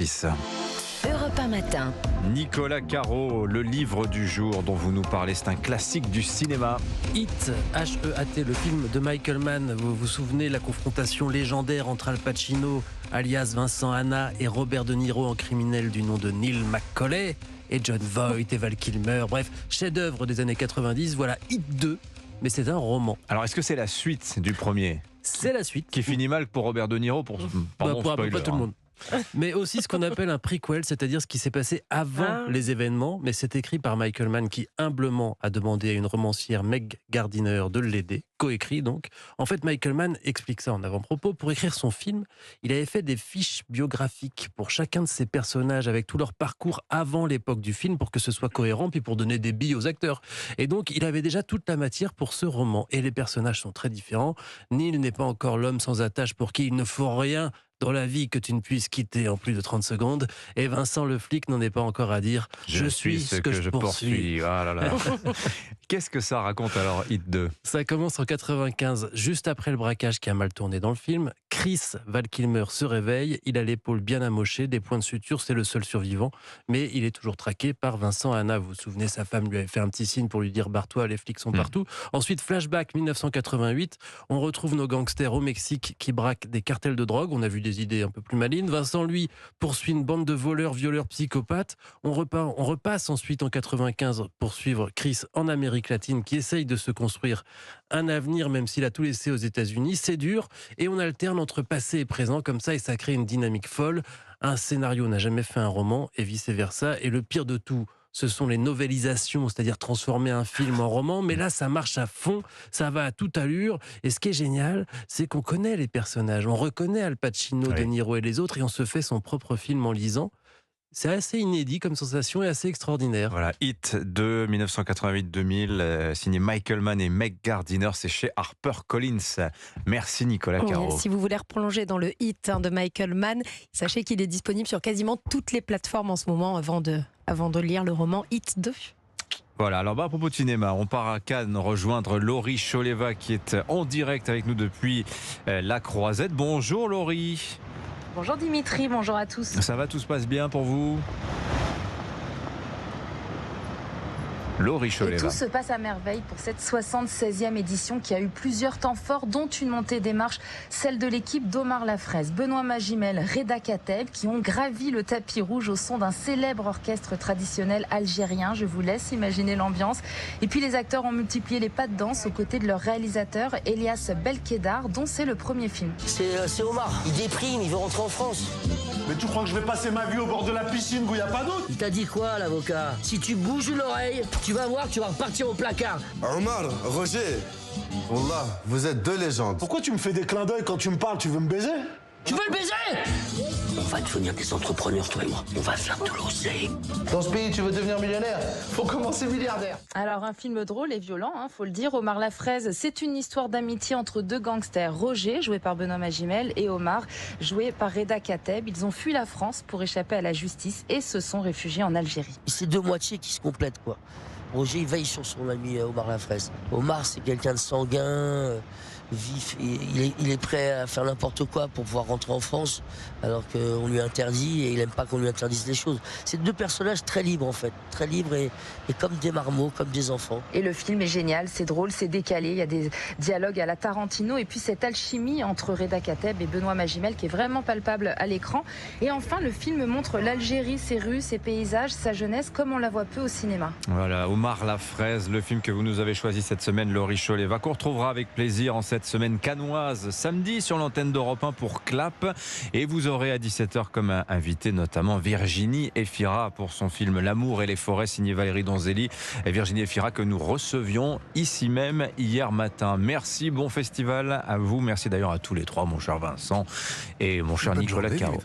Europe 1 matin. Nicolas Caro, le livre du jour dont vous nous parlez, c'est un classique du cinéma. Hit, H-E-A-T, le film de Michael Mann. Vous vous souvenez, la confrontation légendaire entre Al Pacino, alias Vincent Hanna, et Robert De Niro en criminel du nom de Neil McCauley, et John Voight et Val Kilmer. Bref, chef-d'œuvre des années 90. Voilà Hit 2, mais c'est un roman. Alors, est-ce que c'est la suite du premier C'est la suite. qui finit mal pour Robert De Niro pour pardon, pour spoiler, pas tout le monde. Mais aussi ce qu'on appelle un prequel, c'est-à-dire ce qui s'est passé avant les événements, mais c'est écrit par Michael Mann qui humblement a demandé à une romancière, Meg Gardiner, de l'aider, coécrit donc. En fait, Michael Mann explique ça en avant-propos. Pour écrire son film, il avait fait des fiches biographiques pour chacun de ses personnages avec tout leur parcours avant l'époque du film pour que ce soit cohérent, puis pour donner des billes aux acteurs. Et donc, il avait déjà toute la matière pour ce roman. Et les personnages sont très différents. Neil n'est pas encore l'homme sans attache pour qui il ne faut rien dans la vie que tu ne puisses quitter en plus de 30 secondes. Et Vincent le flic n'en est pas encore à dire « Je suis ce que je poursuis ». Ah là là. Qu'est-ce que ça raconte alors, Hit 2 ? Ça commence en 95, juste après le braquage qui a mal tourné dans le film. Chris Val Kilmer se réveille, il a l'épaule bien amochée, des points de suture, c'est le seul survivant, mais il est toujours traqué par Vincent Hanna. Vous vous souvenez, sa femme lui avait fait un petit signe pour lui dire « barre-toi, les flics sont partout ». Ensuite, flashback 1988, on retrouve nos gangsters au Mexique qui braquent des cartels de drogue. On a vu des idées un peu plus malines. Vincent, lui, poursuit une bande de voleurs, violeurs, psychopathes. On repasse ensuite en 95 pour suivre Chris en Amérique latine qui essaye de se construire un avenir même s'il a tout laissé aux États-Unis. C'est dur et on alterne entre passé et présent comme ça et ça crée une dynamique folle. Un scénario n'a jamais fait un roman et vice-versa. Et le pire de tout, ce sont les novélisations, c'est-à-dire transformer un film en roman. Mais là, ça marche à fond, ça va à toute allure. Et ce qui est génial, c'est qu'on connaît les personnages. On reconnaît Al Pacino, De Niro et les autres et on se fait son propre film en lisant. C'est assez inédit comme sensation et assez extraordinaire. Voilà, Hit de 1988-2000, signé Michael Mann et Meg Gardiner, c'est chez HarperCollins. Merci Nicolas Caro. Si vous voulez replonger dans le Hit de Michael Mann, sachez qu'il est disponible sur quasiment toutes les plateformes en ce moment avant de lire le roman Hit 2. Voilà, alors à propos de cinéma, on part à Cannes rejoindre Laurie Choleva qui est en direct avec nous depuis la Croisette. Bonjour Laurie. Bonjour Dimitri, bonjour à tous. Ça va, tout se passe bien pour vous ? Laurie Choleva. Et tout se passe à merveille pour cette 76e édition qui a eu plusieurs temps forts, dont une montée des marches, celle de l'équipe d'Omar Lafresse, Benoît Magimel, Reda Kateb, qui ont gravi le tapis rouge au son d'un célèbre orchestre traditionnel algérien. Je vous laisse imaginer l'ambiance. Et puis les acteurs ont multiplié les pas de danse aux côtés de leur réalisateur, Elias Belkedar, dont c'est le premier film. C'est Omar, il déprime, il veut rentrer en France. Mais tu crois que je vais passer ma vie au bord de la piscine où il n'y a pas d'eau ? Il t'a dit quoi, l'avocat? Si tu bouges une oreille, tu vas voir que tu vas repartir au placard. Omar, Roger, Wallah, vous êtes deux légendes. Pourquoi tu me fais des clins d'œil quand tu me parles? Tu veux me baiser? Tu veux le baiser? On va devenir des entrepreneurs, toi et moi. On va faire de l'oseille. Dans ce pays, tu veux devenir millionnaire? Faut commencer milliardaire. Alors un film drôle et violent, faut le dire. Omar Lafresse, c'est une histoire d'amitié entre deux gangsters. Roger, joué par Benoît Magimel, et Omar, joué par Reda Kateb. Ils ont fui la France pour échapper à la justice et se sont réfugiés en Algérie. C'est deux moitiés qui se complètent, quoi. Roger, il veille sur son ami Omar Lafresse. Omar, c'est quelqu'un de sanguin, vif. Et il est prêt à faire n'importe quoi pour pouvoir rentrer en France, alors qu'on lui interdit et il n'aime pas qu'on lui interdise les choses. C'est deux personnages très libres, en fait. Très libres et comme des marmots, comme des enfants. Et le film est génial, c'est drôle, c'est décalé. Il y a des dialogues à la Tarantino. Et puis cette alchimie entre Reda Kateb et Benoît Magimel qui est vraiment palpable à l'écran. Et enfin, le film montre l'Algérie, ses rues, ses paysages, sa jeunesse, comme on la voit peu au cinéma. Voilà, Omar Lafresse, le film que vous nous avez choisi cette semaine, Laurie Choleva, qu'on retrouvera avec plaisir en cette semaine cannoise, samedi sur l'antenne d'Europe 1 pour Clap. Et vous aurez à 17h comme invité notamment Virginie Efira pour son film L'amour et les forêts, signé Valérie Donzelli. Et Virginie Efira que nous recevions ici même hier matin. Merci, bon festival à vous. Merci d'ailleurs à tous les trois, mon cher Vincent et mon cher Nicolas Caro.